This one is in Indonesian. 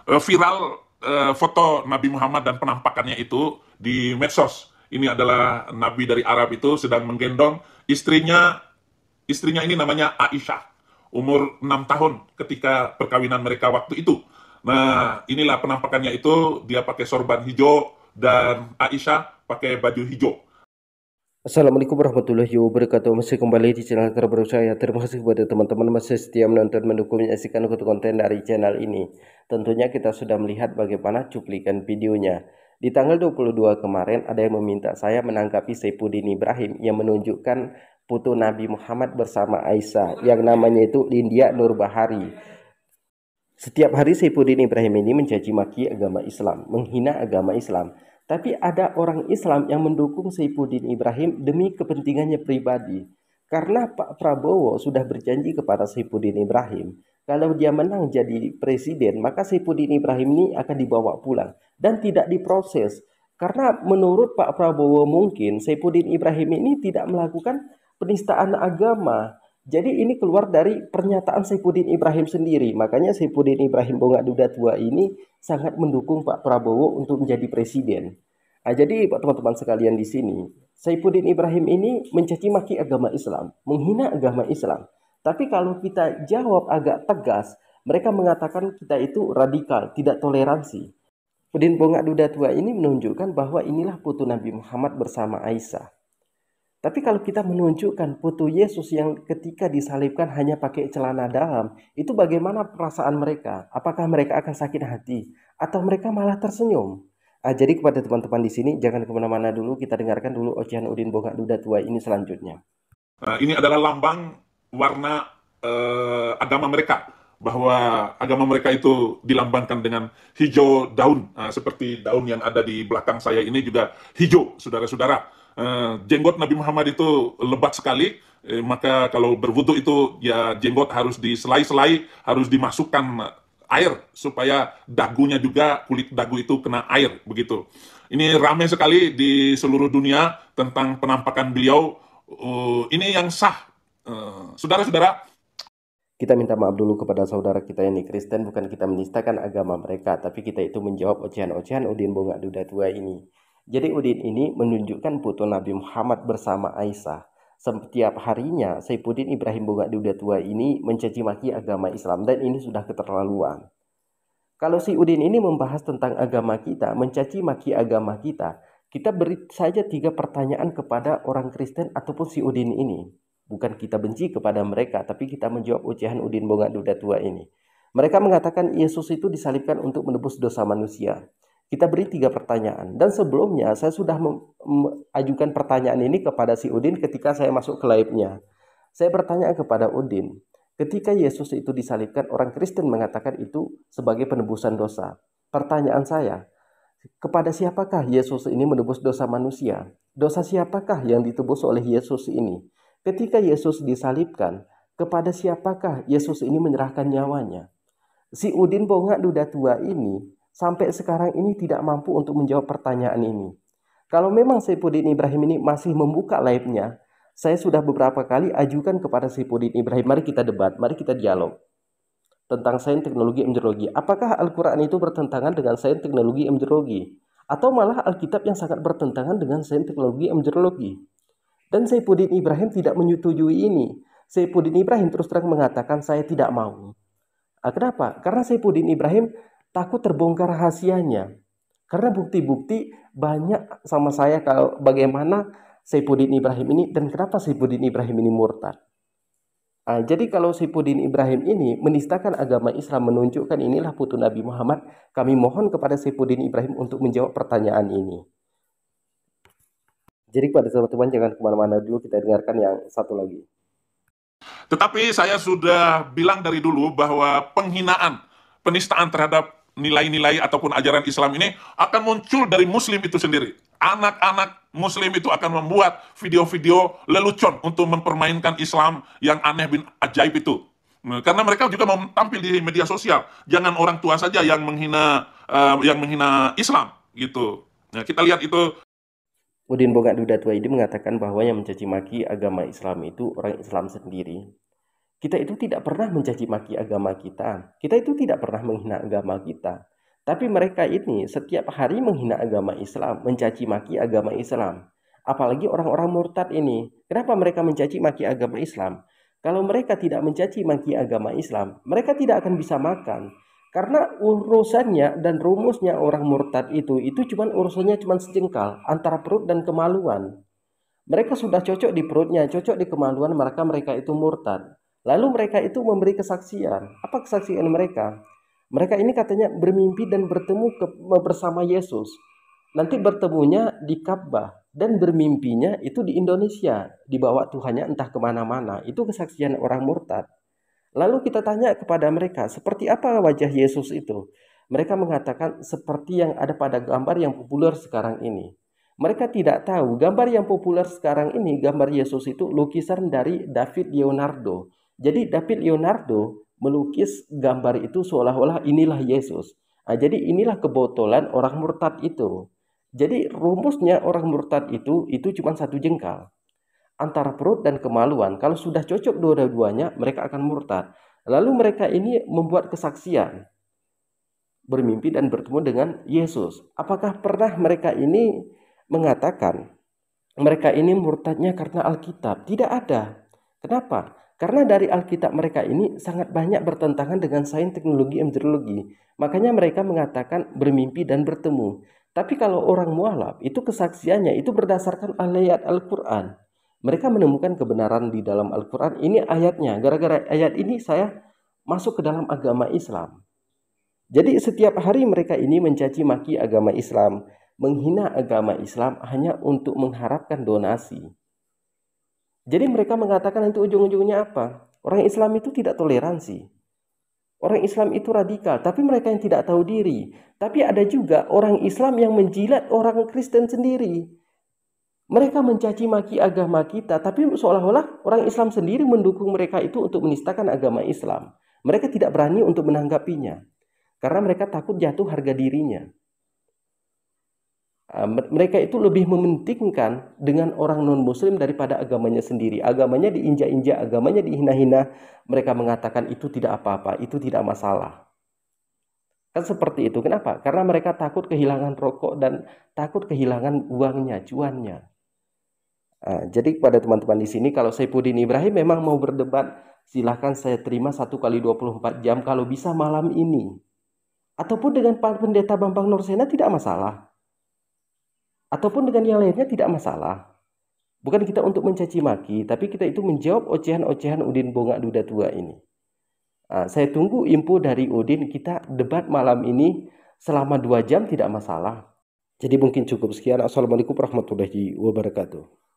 viral foto Nabi Muhammad dan penampakannya itu di medsos. Ini adalah Nabi dari Arab itu sedang menggendong istrinya. Istrinya ini namanya Aisyah, umur 6 tahun ketika perkawinan mereka waktu itu. Nah, inilah penampakannya itu, dia pakai sorban hijau dan Aisyah pakai baju hijau. Assalamualaikum warahmatullahi wabarakatuh. Masih kembali di channel terbaru saya. Terima kasih kepada teman-teman masih setia menonton, mendukung, menyaksikan konten dari channel ini. Tentunya kita sudah melihat bagaimana cuplikan videonya. Di tanggal 22 kemarin ada yang meminta saya menanggapi Saifuddin Ibrahim yang menunjukkan foto Nabi Muhammad bersama Aisyah yang namanya itu Lindia Nurbahari. Setiap hari Saifuddin Ibrahim ini mencaci maki agama Islam, menghina agama Islam. Tapi ada orang Islam yang mendukung Saifuddin Ibrahim demi kepentingannya pribadi. Karena Pak Prabowo sudah berjanji kepada Saifuddin Ibrahim, kalau dia menang jadi presiden, maka Saifuddin Ibrahim ini akan dibawa pulang dan tidak diproses. Karena menurut Pak Prabowo mungkin Saifuddin Ibrahim ini tidak melakukan penistaan agama. Jadi ini keluar dari pernyataan Saifuddin Ibrahim sendiri. Makanya Saifuddin Ibrahim Bongak Duda Tua ini sangat mendukung Pak Prabowo untuk menjadi presiden. Nah, jadi buat teman-teman sekalian di sini, Saifuddin Ibrahim ini mencaci maki agama Islam, menghina agama Islam. Tapi kalau kita jawab agak tegas, mereka mengatakan kita itu radikal, tidak toleransi. Saifuddin Bongak Duda Tua ini menunjukkan bahwa inilah putu Nabi Muhammad bersama Aisyah. Tapi kalau kita menunjukkan foto Yesus yang ketika disalibkan hanya pakai celana dalam, itu bagaimana perasaan mereka? Apakah mereka akan sakit hati? Atau mereka malah tersenyum? Jadi kepada teman-teman di sini, jangan kemana-mana dulu, kita dengarkan dulu ocehan Udin Bongak Duda Tua ini selanjutnya. Ini adalah lambang warna agama mereka, bahwa agama mereka itu dilambangkan dengan hijau daun, seperti daun yang ada di belakang saya ini juga hijau, saudara-saudara. Jenggot Nabi Muhammad itu lebat sekali, maka kalau berwudu itu ya jenggot harus diselai-selai, harus dimasukkan air supaya dagunya juga, kulit dagu itu kena air begitu. Ini ramai sekali di seluruh dunia tentang penampakan beliau. Ini yang sah. Saudara-saudara, Kita minta maaf dulu kepada saudara kita ini Kristen, bukan kita menistakan agama mereka, tapi kita itu menjawab ocehan-ocehan Udin Bongak Duda Tua ini. Jadi Udin ini menunjukkan foto Nabi Muhammad bersama Aisyah. Setiap harinya Saifuddin Ibrahim Bongak Duda Tua ini mencaci maki agama Islam dan ini sudah keterlaluan. Kalau si Udin ini membahas tentang agama kita, mencaci maki agama kita beri saja 3 pertanyaan kepada orang Kristen ataupun si Udin ini. Bukan kita benci kepada mereka, tapi kita menjawab ocehan Udin Bongak Duda Tua ini. Mereka mengatakan Yesus itu disalibkan untuk menebus dosa manusia. Kita beri 3 pertanyaan. Dan sebelumnya saya sudah mengajukan pertanyaan ini kepada si Udin ketika saya masuk ke live-nya. Saya bertanya kepada Udin, ketika Yesus itu disalibkan, orang Kristen mengatakan itu sebagai penebusan dosa. Pertanyaan saya, kepada siapakah Yesus ini menebus dosa manusia? Dosa siapakah yang ditebus oleh Yesus ini? Ketika Yesus disalibkan, kepada siapakah Yesus ini menyerahkan nyawanya? Si Udin Bongak Duda Tua ini sampai sekarang ini tidak mampu untuk menjawab pertanyaan ini. Kalau memang Saifuddin Ibrahim ini masih membuka live-nya, saya sudah beberapa kali ajukan kepada Saifuddin Ibrahim, mari kita debat, mari kita dialog tentang sains teknologi embriologi. Apakah Al-Quran itu bertentangan dengan sains teknologi embriologi? Atau malah Alkitab yang sangat bertentangan dengan sains teknologi embriologi? Dan Saifuddin Ibrahim tidak menyetujui ini. Saifuddin Ibrahim terus terang mengatakan saya tidak mau. Kenapa? Karena Saifuddin Ibrahim takut terbongkar rahasianya. Karena bukti-bukti banyak sama saya kalau bagaimana Saifuddin Ibrahim ini dan kenapa Saifuddin Ibrahim ini murtad. Jadi kalau Saifuddin Ibrahim ini menistakan agama Islam, menunjukkan inilah putu Nabi Muhammad, kami mohon kepada Saifuddin Ibrahim untuk menjawab pertanyaan ini. Jadi pada teman-teman jangan kemana-mana dulu, kita dengarkan yang satu lagi. tetapi saya sudah bilang dari dulu bahwa penghinaan, penistaan terhadap nilai-nilai ataupun ajaran Islam ini akan muncul dari Muslim itu sendiri. Anak-anak Muslim itu akan membuat video-video lelucon untuk mempermainkan Islam yang aneh bin ajaib itu. Karena mereka juga mau tampil di media sosial. Jangan orang tua saja yang menghina Islam gitu. Nah, kita lihat itu. Udin Bongak Duda Tua ini mengatakan bahwa yang mencaci maki agama Islam itu orang Islam sendiri. Kita itu tidak pernah mencaci maki agama kita. Kita itu tidak pernah menghina agama kita. Tapi mereka ini setiap hari menghina agama Islam, mencaci maki agama Islam. Apalagi orang-orang murtad ini. Kenapa mereka mencaci maki agama Islam? Kalau mereka tidak mencaci maki agama Islam, mereka tidak akan bisa makan. Karena urusannya dan rumusnya orang murtad itu urusannya cuma sejengkal antara perut dan kemaluan. Mereka sudah cocok di perutnya, cocok di kemaluan, maka mereka itu murtad. Lalu mereka itu memberi kesaksian. Apa kesaksian mereka? Mereka ini katanya bermimpi dan bertemu bersama Yesus. Nanti bertemunya di Ka'bah dan bermimpinya itu di Indonesia, dibawa Tuhannya entah kemana-mana. Itu kesaksian orang murtad. Lalu kita tanya kepada mereka, seperti apa wajah Yesus itu? Mereka mengatakan seperti yang ada pada gambar yang populer sekarang ini. Mereka tidak tahu gambar yang populer sekarang ini, gambar Yesus itu lukisan dari David Leonardo. Jadi David Leonardo melukis gambar itu seolah-olah inilah Yesus. Jadi inilah kebotolan orang murtad itu. Jadi rumusnya orang murtad itu cuma satu jengkal antara perut dan kemaluan. Kalau sudah cocok dua-duanya, mereka akan murtad. Lalu mereka ini membuat kesaksian, bermimpi dan bertemu dengan Yesus. Apakah pernah mereka ini mengatakan mereka ini murtadnya karena Alkitab? Tidak ada. Kenapa? Karena dari Alkitab mereka ini sangat banyak bertentangan dengan sains, teknologi, embriologi. Makanya mereka mengatakan bermimpi dan bertemu. Tapi kalau orang mualaf, itu kesaksiannya itu berdasarkan ayat Al-Quran. Mereka menemukan kebenaran di dalam Al-Quran. Ini ayatnya. Gara-gara ayat ini saya masuk ke dalam agama Islam. Jadi setiap hari mereka ini mencaci maki agama Islam, menghina agama Islam hanya untuk mengharapkan donasi. Jadi mereka mengatakan itu ujung-ujungnya apa? Orang Islam itu tidak toleransi. Orang Islam itu radikal, tapi mereka yang tidak tahu diri. Tapi ada juga orang Islam yang menjilat orang Kristen sendiri. Mereka mencaci maki agama kita, tapi seolah-olah orang Islam sendiri mendukung mereka itu untuk menistakan agama Islam. Mereka tidak berani untuk menanggapinya, karena mereka takut jatuh harga dirinya. Mereka itu lebih mementingkan dengan orang non-muslim daripada agamanya sendiri. Agamanya diinjak-injak, agamanya dihina-hina. Mereka mengatakan itu tidak apa-apa, itu tidak masalah. Kan seperti itu. Kenapa? Karena mereka takut kehilangan rokok dan takut kehilangan uangnya, cuannya. Jadi kepada teman-teman di sini, kalau Saifuddin Ibrahim memang mau berdebat, silahkan saya terima 1 kali 24 jam kalau bisa malam ini. Ataupun dengan Pak Pendeta Bambang Nursena tidak masalah. Ataupun dengan yang lainnya tidak masalah. Bukan kita untuk mencaci maki, tapi kita itu menjawab ocehan-ocehan Udin Bonga Duda Tua ini. Saya tunggu info dari Udin, kita debat malam ini selama 2 jam tidak masalah. Jadi mungkin cukup sekian. Assalamualaikum warahmatullahi wabarakatuh.